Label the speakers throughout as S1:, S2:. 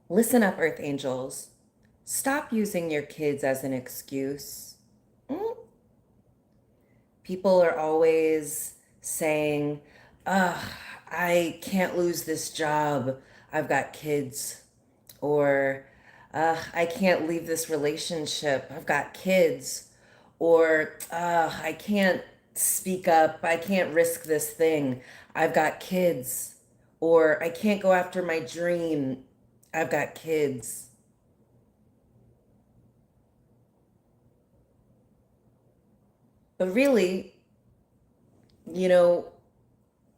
S1: Listen up, Earth Angels. Stop using your kids as an excuse. Mm. People are always saying, ugh, I can't lose this job. I've got kids. Or, I can't leave this relationship. I've got kids. Or, I can't speak up. I can't risk this thing. I've got kids. Or, I can't go after my dream. I've got kids. But really, you know,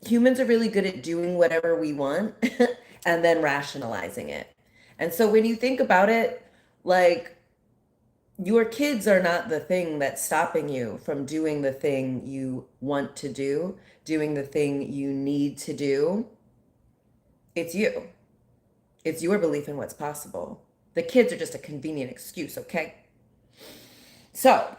S1: humans are really good at doing whatever we want and then rationalizing it. And so when you think about it, like your kids are not the thing that's stopping you from doing the thing you want to do, doing the thing you need to do. It's you. It's your belief in what's possible. The kids are just a convenient excuse, okay? So,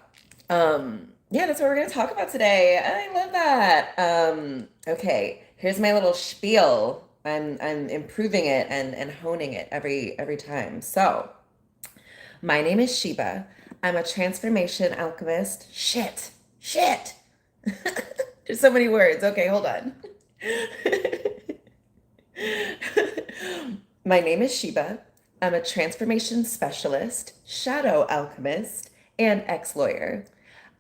S1: yeah, that's what we're gonna talk about today. I love that. Okay, here's my little spiel. I'm improving it and honing it every time. So, my name is Sheba. I'm a transformation alchemist. Shit. There's so many words. Okay, hold on. My name is Sheba. I'm a transformation specialist, shadow alchemist, and ex lawyer.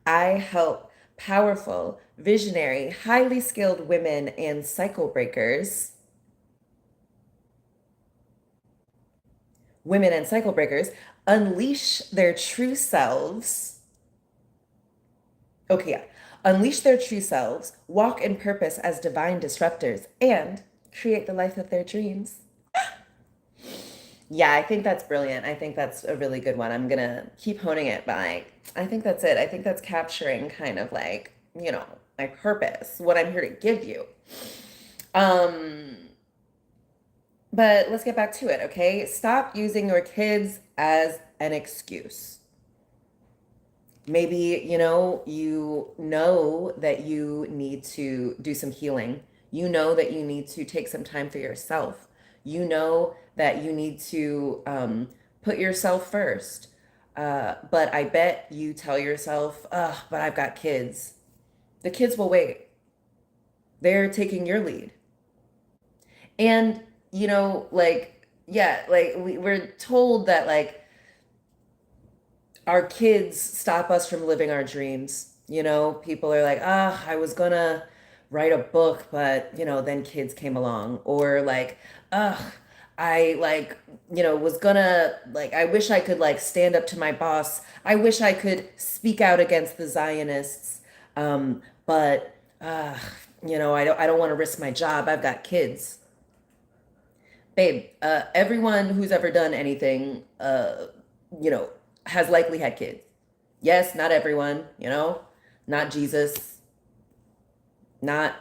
S1: I help powerful, visionary, highly skilled women and cycle breakers, women and cycle breakers, unleash their true selves. Okay, yeah. Unleash their true selves, walk in purpose as divine disruptors, and create the life of their dreams. Yeah, I think that's brilliant. I think that's a really good one. I'm gonna keep honing it, but I think that's it. I think that's capturing kind of like, my purpose, what I'm here to give you. Um, but let's get back to it, okay? Stop using your kids as an excuse. Maybe, you know that you need to do some healing. You know that you need to take some time for yourself. You know that you need to put yourself first. But I bet you tell yourself, but I've got kids. The kids will wait. They're taking your lead. And, yeah, like we're told that, like, our kids stop us from living our dreams. People are like, I was gonna write a book, but then kids came along. Or like, I like, was gonna like, I wish I could like stand up to my boss. I wish I could speak out against the Zionists. But I don't want to risk my job. I've got kids. Babe, everyone who's ever done anything, you know, has likely had kids. Yes, not everyone, not Jesus, not,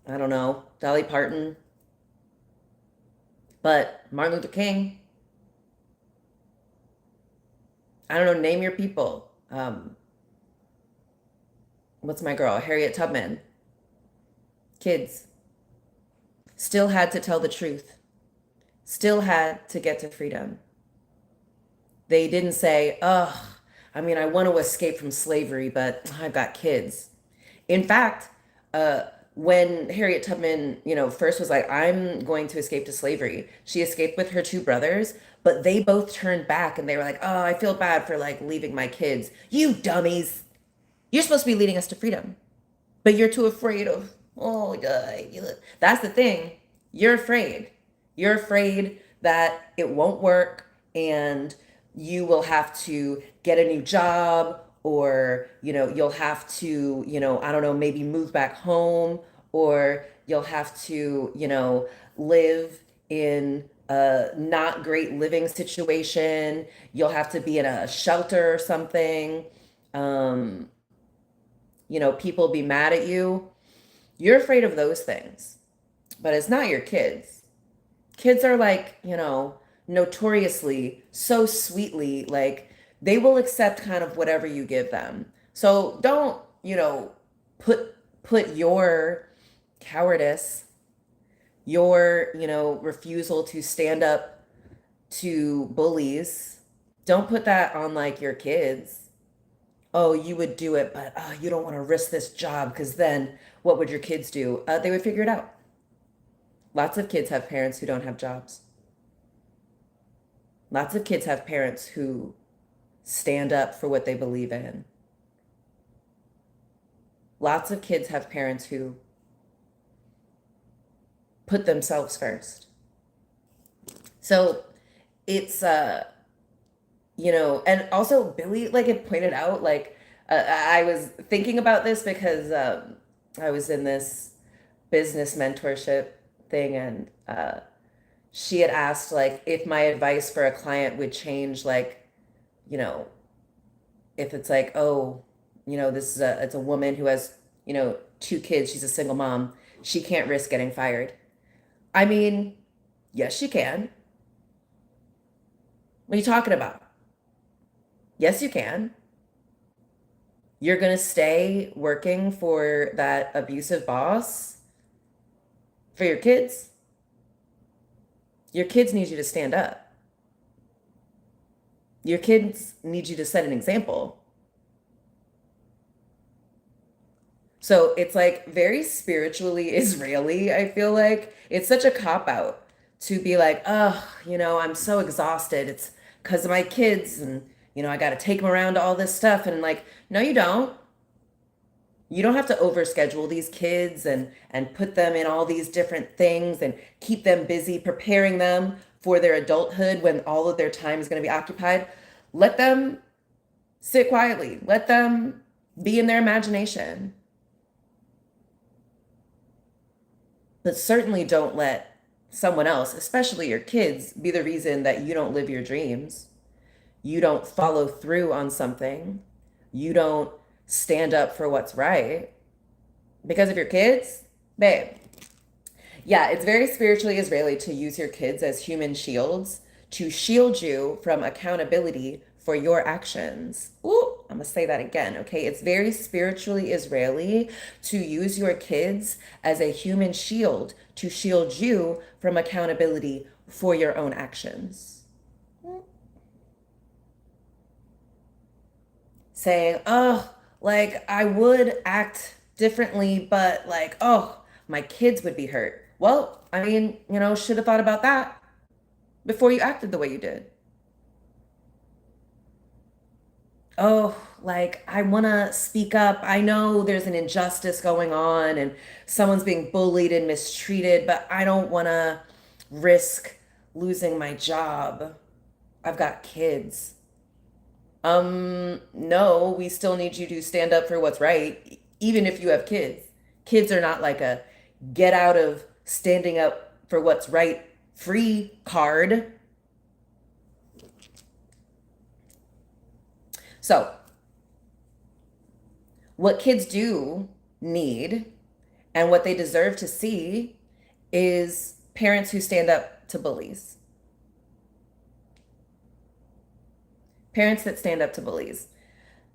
S1: I don't know, Dolly Parton, but Martin Luther King. I don't know, name your people. What's my girl? Harriet Tubman. Kids. Still had to tell the truth, still had to get to freedom. They didn't say, oh, I mean, I want to escape from slavery, but I've got kids. In fact, uh, when Harriet Tubman, first was like, I'm going to escape to slavery, she escaped with her two brothers, but they both turned back and they were like, oh, I feel bad for like leaving my kids. You dummies. You're supposed to be leading us to freedom, but you're too afraid of, oh, that's the thing. You're afraid. You're afraid that it won't work and you will have to get a new job, or you'll have to, I don't know, maybe move back home, or you'll have to, live in a not great living situation. You'll have to be in a shelter or something. um People be mad at you. You're afraid of those things, but it's not your kids. Kids are like, notoriously so sweetly, like they will accept kind of whatever you give them. So don't, put your cowardice, your, refusal to stand up to bullies. Don't put that on like your kids. Oh, you would do it, but you don't want to risk this job because then what would your kids do? They would figure it out. Lots of kids have parents who don't have jobs. Lots of kids have parents who stand up for what they believe in. Lots of kids have parents who put themselves first. So it's and also Billy, like, it pointed out, like, I was thinking about this because I was in this business mentorship thing, and she had asked, like, if my advice for a client would change, like, you know, if it's like, oh, this is it's a woman who has, two kids, she's a single mom, she can't risk getting fired. I mean, yes, she can. What are you talking about? Yes, you can. You're going to stay working for that abusive boss for your kids? Your kids need you to stand up. Your kids need you to set an example. So it's like very spiritually Israeli, I feel like. It's such a cop out to be like, oh, I'm so exhausted. It's because of my kids, and, I got to take them around to all this stuff. And like, no, you don't. You don't have to overschedule these kids and put them in all these different things and keep them busy preparing them for their adulthood when all of their time is going to be occupied. Let them sit quietly. Let them be in their imagination. But certainly don't let someone else, especially your kids, be the reason that you don't live your dreams. You don't follow through on something. You don't stand up for what's right because of your kids. Babe, yeah, it's very spiritually Israeli to use your kids as human shields to shield you from accountability for your actions. Ooh, I'm gonna say that again, okay? It's very spiritually Israeli to use your kids as a human shield to shield you from accountability for your own actions. Saying, oh, like, I would act differently, but like, oh, my kids would be hurt. Well, I mean, should have thought about that before you acted the way you did. Oh, like, I want to speak up. I know there's an injustice going on and someone's being bullied and mistreated, but I don't want to risk losing my job. I've got kids. No, we still need you to stand up for what's right, even if you have kids. Kids are not like a get out of standing up for what's right free card. So, what kids do need and what they deserve to see is parents who stand up to bullies. Parents that stand up to bullies.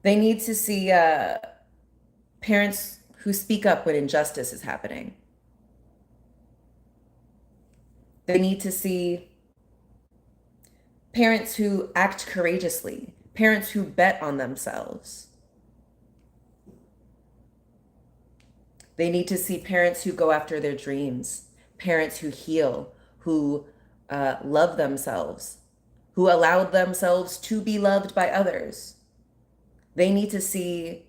S1: They need to see parents who speak up when injustice is happening. They need to see parents who act courageously, parents who bet on themselves. They need to see parents who go after their dreams, parents who heal, who love themselves, who allow themselves to be loved by others. They need to see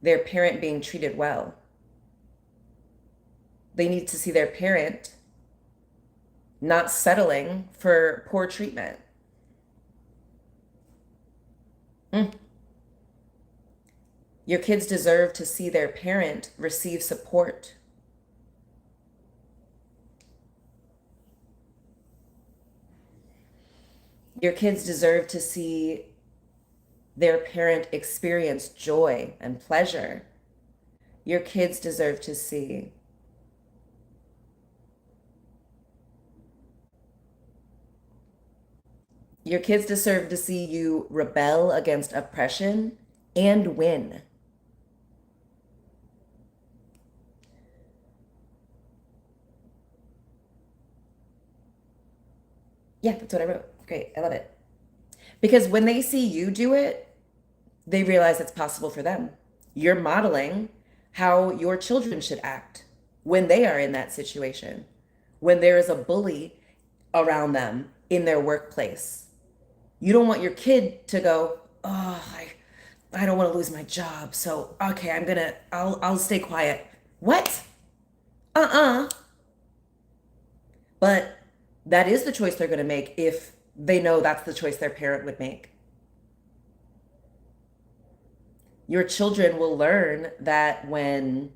S1: their parent being treated well. They need to see their parent not settling for poor treatment. Your kids deserve to see their parent receive support. Your kids deserve to see their parent experience joy and pleasure. Your kids deserve to see your kids deserve to see you rebel against oppression and win. Yeah, that's what I wrote. Great. I love it. Because when they see you do it, they realize it's possible for them. You're modeling how your children should act when they are in that situation, when there is a bully around them in their workplace. You don't want your kid to go, oh, I don't want to lose my job. So, okay, I'll stay quiet. What? Uh-uh. But that is the choice they're going to make if they know that's the choice their parent would make. Your children will learn that when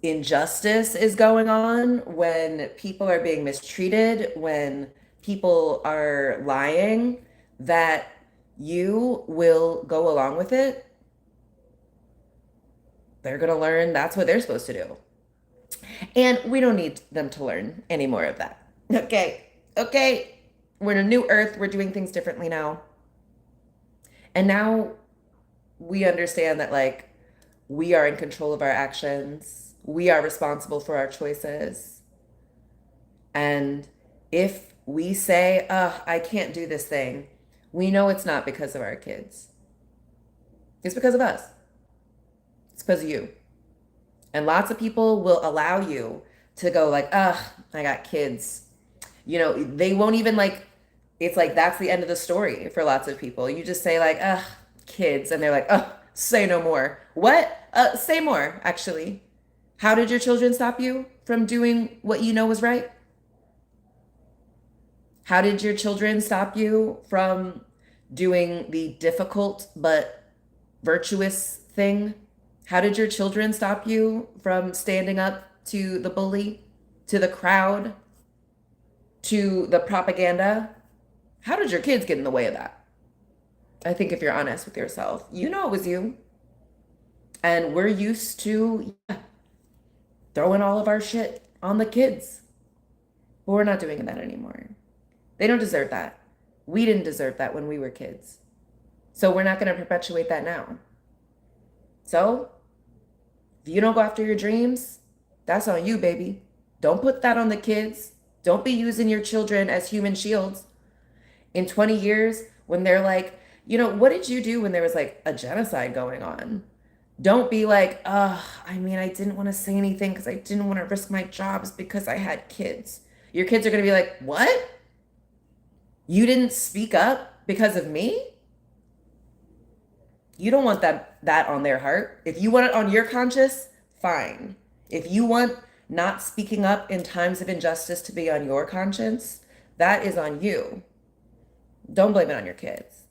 S1: injustice is going on, when people are being mistreated, when people are lying, that you will go along with it. They're going to learn that's what they're supposed to do. And we don't need them to learn any more of that. Okay. Okay. We're in a new earth. We're doing things differently now. And now we understand that, like, we are in control of our actions. We are responsible for our choices. And if we say, I can't do this thing, we know it's not because of our kids. It's because of us. It's because of you. And lots of people will allow you to go like, I got kids. You know, they won't even like, it's like that's the end of the story for lots of people. You just say like, kids. And they're like, say no more. What? Say more, actually. How did your children stop you from doing what you know was right? How did your children stop you from doing the difficult but virtuous thing? How did your children stop you from standing up to the bully, to the crowd, to the propaganda? How did your kids get in the way of that? I think if you're honest with yourself, you know it was you. And we're used to throwing all of our shit on the kids. But we're not doing that anymore. They don't deserve that. We didn't deserve that when we were kids. So we're not going to perpetuate that now. So if you don't go after your dreams, that's on you, baby. Don't put that on the kids. Don't be using your children as human shields. In 20 years, when they're like, what did you do when there was like a genocide going on? Don't be like, I didn't want to say anything because I didn't want to risk my jobs because I had kids. Your kids are going to be like, what? You didn't speak up because of me? You don't want that on their heart. If you want it on your conscience, fine. If you want not speaking up in times of injustice to be on your conscience, that is on you. Don't blame it on your kids.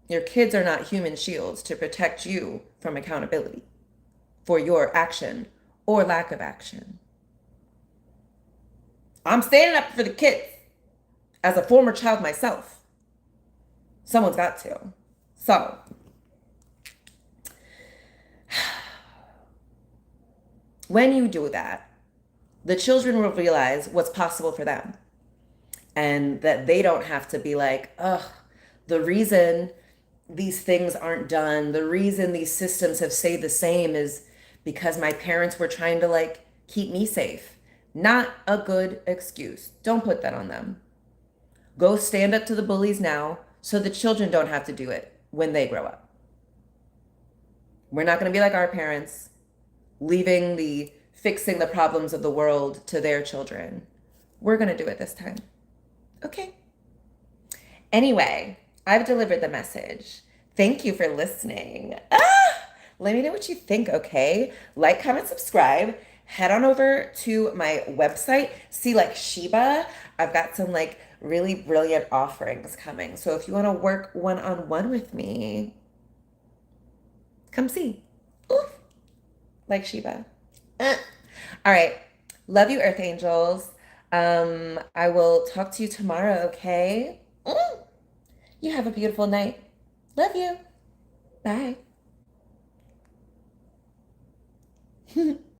S1: Your kids are not human shields to protect you from accountability for your action or lack of action. I'm standing up for the kids as a former child myself. Someone's got to. So, when you do that, the children will realize what's possible for them. And that they don't have to be like, the reason these things aren't done, the reason these systems have stayed the same is because my parents were trying to like keep me safe. Not a good excuse. Don't put that on them. Go stand up to the bullies now so the children don't have to do it when they grow up. We're not going to be like our parents, leaving the fixing the problems of the world to their children. We're going to do it this time. Okay. Anyway, I've delivered the message. Thank you for listening. Let me know what you think, okay? Like, comment, subscribe. Head on over to my website. See, like Sheba, I've got some like really brilliant offerings coming. So if you want to work one-on-one with me, come see. Oof. Like Sheba. All right. Love you, Earth Angels. I will talk to you tomorrow, okay? You have a beautiful night. Love you. Bye.